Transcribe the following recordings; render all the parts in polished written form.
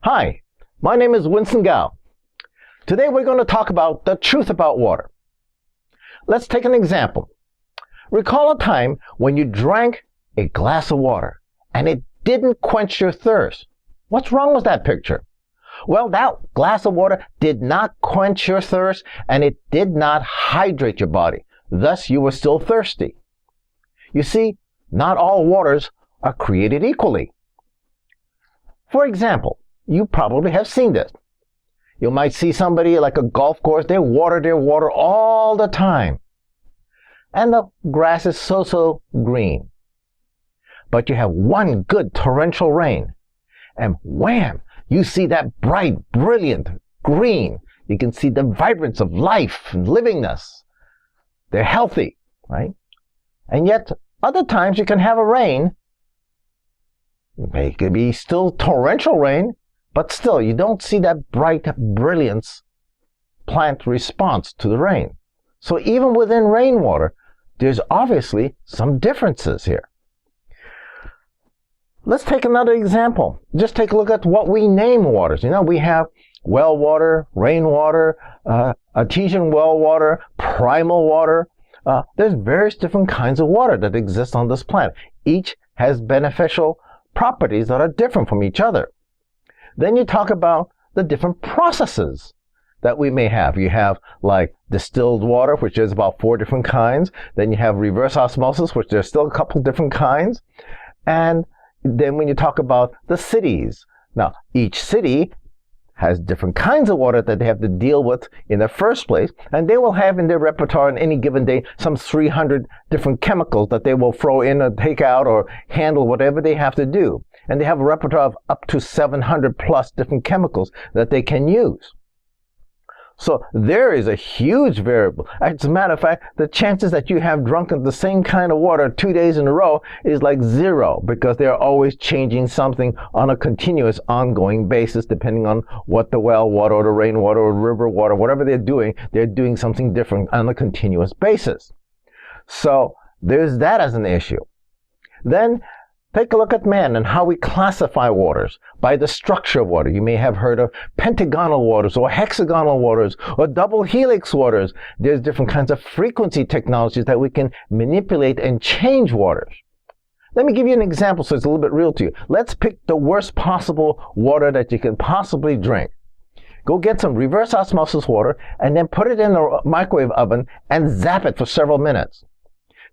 Hi, my name is Winston. Today we're going to talk about the truth about water. Let's take an example. Recall a time when you drank a glass of water and it didn't quench your thirst. What's wrong with that picture? Well, that glass of water did not quench your thirst and it did not hydrate your body. Thus, you were still thirsty. You see, not all waters are created equally. For example, you probably have seen this. You might see somebody like a golf course, they water their water all the time. And the grass is so green. But you have one good torrential rain. And wham! You see that bright, brilliant green. You can see the vibrance of life and livingness. They're healthy, right? And yet, other times you can have a rain. It could be still torrential rain, but still you don't see that bright brilliance plant response to the rain. So even within rainwater, there's obviously some differences here. Let's take another example. Just take a look at what we name waters. You know, we have well water, rainwater, artesian well water, primal water. There's various different kinds of water that exist on this planet. Each has beneficial properties that are different from each other. Then you talk about the different processes that we may have. You have like distilled water, which is about 4 different kinds. Then you have reverse osmosis, which there's still a couple different kinds. And then when you talk about the cities, now each city has different kinds of water that they have to deal with in the first place, and they will have in their repertoire on any given day some 300 different chemicals that they will throw in or take out or handle whatever they have to do. And they have a repertoire of up to 700 plus different chemicals that they can use. So there is a huge variable. As a matter of fact, the chances that you have drunken the same kind of water 2 days in a row is like 0, because they're always changing something on a continuous, ongoing basis, depending on what the well water or the rainwater or river water, whatever they're doing something different on a continuous basis. So there's that as an issue. Then take a look at man and how we classify waters by the structure of water. You may have heard of pentagonal waters or hexagonal waters or double helix waters. There's different kinds of frequency technologies that we can manipulate and change waters. Let me give you an example so it's a little bit real to you. Let's pick the worst possible water that you can possibly drink. Go get some reverse osmosis water and then put it in the microwave oven and zap it for several minutes.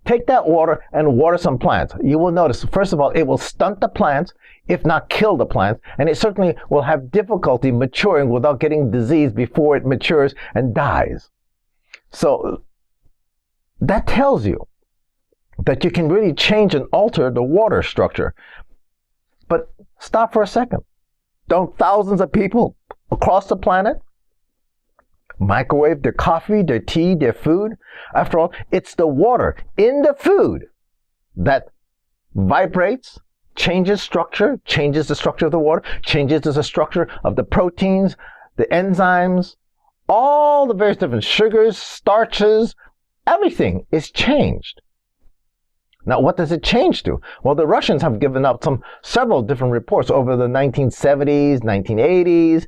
Take that water and water some plants. You will notice, first of all, it will stunt the plants, if not kill the plants, and it certainly will have difficulty maturing without getting disease before it matures and dies. So that tells you that you can really change and alter the water structure. But stop for a second. Don't thousands of people across the planet microwave their coffee, their tea, their food? After all, it's the water in the food that vibrates, changes structure, changes the structure of the water, changes the structure of the proteins, the enzymes, all the various different sugars, starches, everything is changed. Now, what does it change to? Well, the Russians have given out several different reports over the 1970s, 1980s.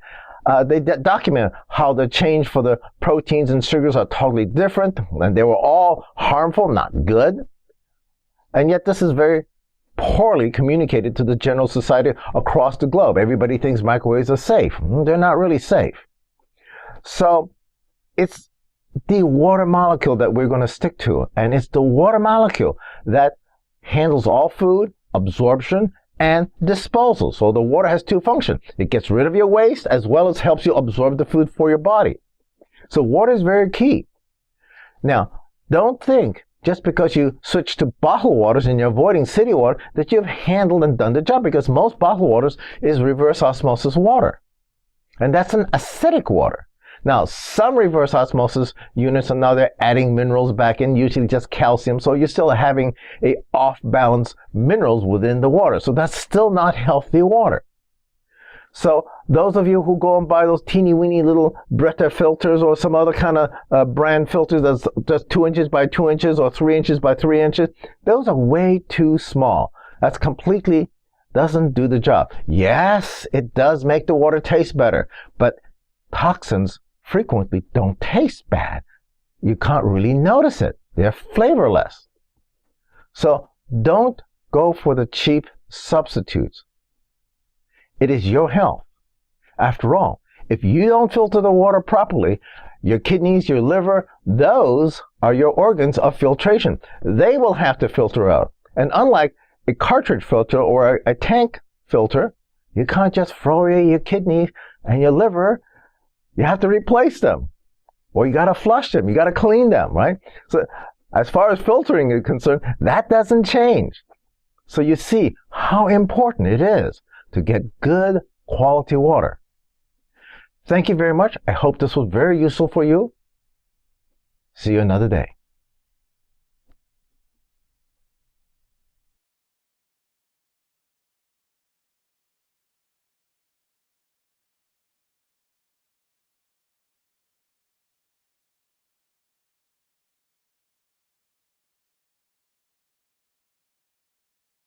They document how the change for the proteins and sugars are totally different, and they were all harmful, not good. And yet this is very poorly communicated to the general society across the globe. Everybody thinks microwaves are safe. They're not really safe. So it's the water molecule that we're going to stick to, and it's the water molecule that handles all food, absorption, and disposal. So the water has 2 functions. It gets rid of your waste as well as helps you absorb the food for your body. So water is very key. Now, don't think just because you switch to bottled waters and you're avoiding city water that you've handled and done the job, because most bottled waters is reverse osmosis water. And that's an acidic water. Now, some reverse osmosis units are now they're adding minerals back in, usually just calcium, so you're still having a off-balance minerals within the water. So that's still not healthy water. So those of you who go and buy those teeny-weeny little Brita filters or some other kind of brand filters that's just 2 inches by 2 inches or 3 inches by 3 inches, those are way too small. That's completely doesn't do the job. Yes, it does make the water taste better, but toxins frequently don't taste bad. You can't really notice it. They're flavorless. So don't go for the cheap substitutes. It is your health. After all, if you don't filter the water properly, your kidneys, your liver, those are your organs of filtration. They will have to filter out. And unlike a cartridge filter or a tank filter, you can't just throw away your kidneys and your liver. You have to replace them. Or you got to flush them. You got to clean them, right? So as far as filtering is concerned, that doesn't change. So you see how important it is to get good quality water. Thank you very much. I hope this was very useful for you. See you another day.